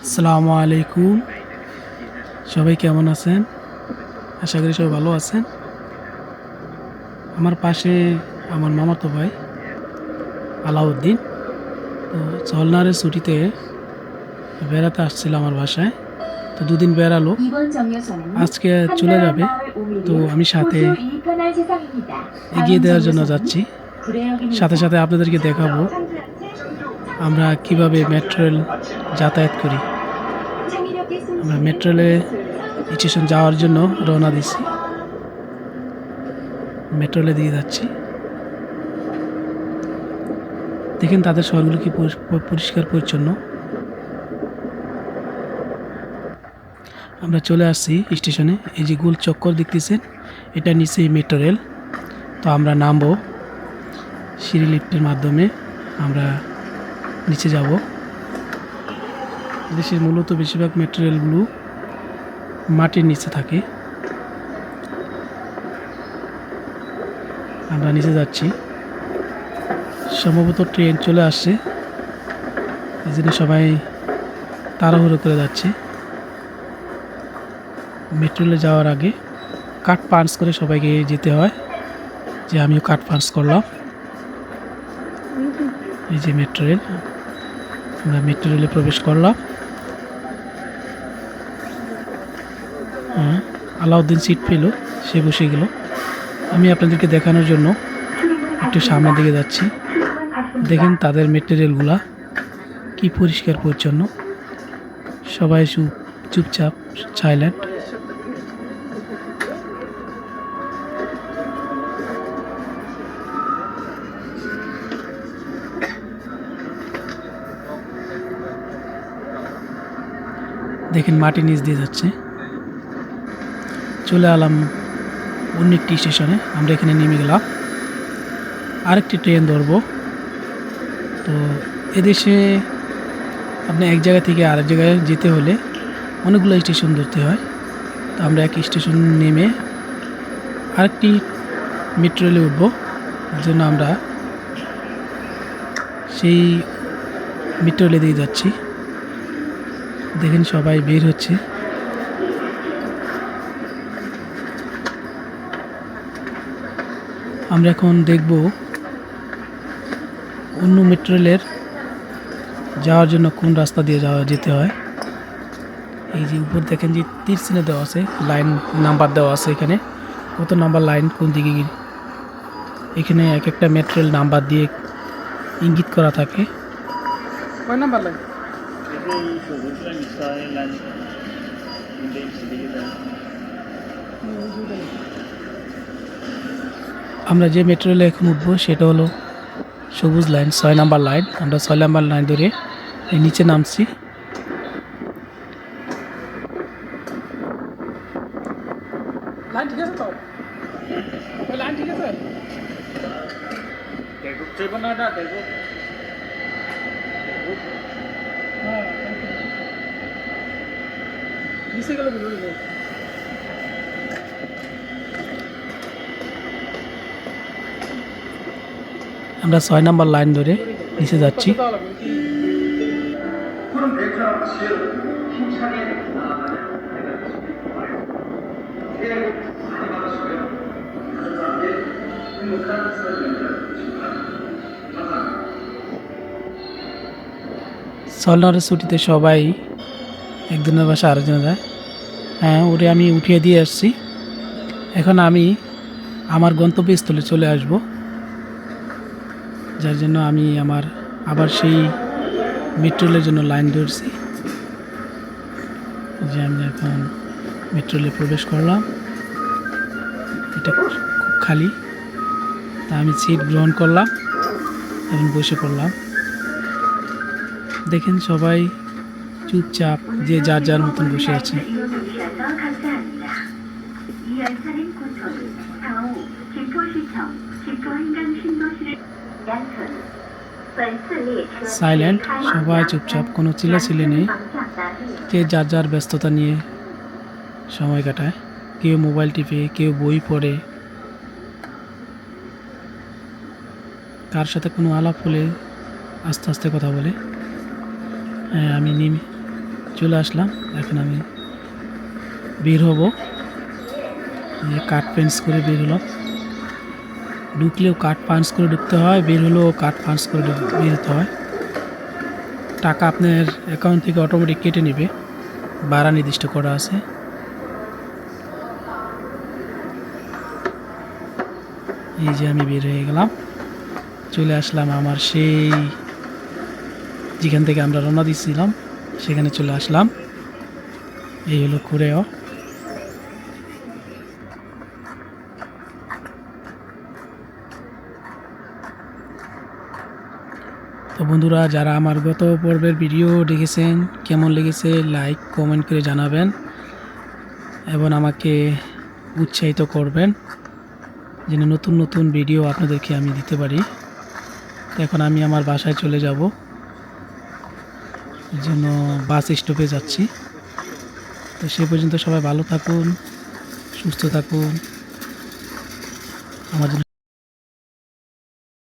আসসালামু আলাইকুম। সবাই কেমন আছেন? আশা করি সবাই ভালো আছেন। আমার পাশে আমার মামাতো ভাই আলাউদ্দিন। তো ঝলনারের ছুটিতে বেড়াতে আসছিল আমার বাসায়। তো দুদিন বেড়ালো, আজকে চলে যাবে। তো আমি সাথে এগিয়ে দেওয়ার জন্য যাচ্ছি। সাথে সাথে আপনাদেরকে দেখাবো আমরা কিভাবে মেট্রো রেল যাতায়াত করি। আমরা মেট্রো রেলে স্টেশন যাওয়ার জন্য রওনা দিচ্ছি। মেট্রো রেলে দিয়ে যাচ্ছি। দেখেন তাদের শহরগুলো কি পরিষ্কার পরিচ্ছন্ন। আমরা চলে আসছি স্টেশনে। এই যে গোল চক্কর দেখতেছেন, এটা নিচে মেট্রো রেল। তো আমরা নামবো সিঁড়ি লিফটের মাধ্যমে, আমরা নিচে যাব। দেশের মূলত বেশিরভাগ মেট্রো রেলগুলো মাটির নিচে থাকে। আমরা নিচে যাচ্ছি। সম্ভবত ট্রেন চলে আসছে, এই জন্য সবাই তাড়াহুড়ো করে যাচ্ছে। মেট্রো রেলে যাওয়ার আগে কার্ড পাঞ্চ করে সবাইকে যেতে হয়, যে আমিও কার্ড পাঞ্চ করলাম। এই যে মেট্রো রেল, আমরা মেট্রো রেলে প্রবেশ করলাম। আলাউদ্দিন সিট পেল, সে বসে গেল। আমি আপনাদেরকে দেখানোর জন্য একটু সামনের দিকে যাচ্ছি। দেখেন তাদের মেট্রো রেলগুলা কি পরিষ্কার পরিচ্ছন্ন। সবাই চুপচাপ সাইলেন্ট। দেখেন মাটি নিচ দিয়ে যাচ্ছে। চলে এলাম অন্য একটি স্টেশনে, আমরা এখানে নেমে গেলাম। আরেকটি ট্রেন ধরবো। তো এদেশে আপনি এক জায়গা থেকে আরেক জায়গায় যেতে হলে অনেকগুলো স্টেশন ধরতে হয়। তো আমরা এক স্টেশন নেমে আরেকটি মেট্রো রেলে উঠবো। এর জন্য আমরা সেই মেট্রো রেলে দিয়ে যাচ্ছি। দেখেন সবাই বের হচ্ছে। আমরা এখন দেখব অন্য মেট্রো রেলের যাওয়ার জন্য কোন রাস্তা দিয়ে যেতে হয়। এই যে উপর দেখেন যে তীর চিহ্ন দেওয়া আছে, লাইন নাম্বার দেওয়া আছে, এখানে কত নাম্বার লাইন কোন দিকে। এখানে এক একটা মেট্রো রেল নাম্বার দিয়ে ইঙ্গিত করা থাকে। কয় নাম্বার লাইন? আমরা যে মেট্রো রেলে এখন উঠবো সেটা হলো সবুজ লাইন, 6 নাম্বার লাইন। আমরা 6 নাম্বার লাইন ধরে এই নিচে নামছি। লাইন ঠিক আছে তো? লাইন ঠিক আছে? নিচে গেলে বুঝে দেবো। আমরা 6 নাম্বার লাইন ধরে নিচে যাচ্ছি। সলনারের ছুটিতে সবাই একজনের বাসা আরেকজনে যায়। হ্যাঁ, ওরে আমি উঠিয়ে দিয়ে আসছি। এখন আমি আমার গন্তব্যস্থলে চলে আসব, যার জন্য আমি আবার সেই মেট্রো রেলের জন্য লাইন ধরছি। যে আমি এখন মেট্রো রেলে প্রবেশ করলাম। এটা খুব খালি, তা আমি সিট গ্রহণ করলাম এবং বসে পড়লাম। দেখেন সবাই চুপচাপ যে যার যার মতন বসে আছে। সাইলেন্ট, সবাই চুপচাপ, কোনো চিল্লাচিল্লি নেই। যে যার যার ব্যস্ততা নিয়ে সময় কাটায়। কেউ মোবাইল টিপে, কেউ বই পড়ে। কার সাথে কোনো আলাপ হলে আস্তে আস্তে কথা বলে। হ্যাঁ, আমি চলে আসলাম। এখন আমি বের হব, কার্ড পাঞ্চ করে বের হলাম। ঢুকলেও কার্ড পাঞ্চ করে ঢুকতে হয়, বের হলেও কার্ড পাঞ্চ করে বের হতে হয়। টাকা আপনার অ্যাকাউন্ট থেকে অটোমেটিক কেটে নেবে, ভাড়া নির্দিষ্ট করা আছে। এই যে আমি বের হয়ে গেলাম, চলে আসলাম আমার সেই যেখান থেকে আমরা রওনা দিচ্ছিলাম সেখানে চলে আসলাম। এই হলো কুরেও। তো বন্ধুরা, যারা আমার গত পর্বের ভিডিও দেখেছেন, কেমন লেগেছে লাইক কমেন্ট করে জানাবেন এবং আমাকে উৎসাহিত করবেন যেন নতুন নতুন ভিডিও আপনাদেরকে আমি দিতে পারি। তো এখন আমি আমার বাসায় চলে যাব, এর জন্য বাস স্টপে যাচ্ছি। তো সে পর্যন্ত সবাই ভালো থাকুন, সুস্থ থাকুন। আমার জন্য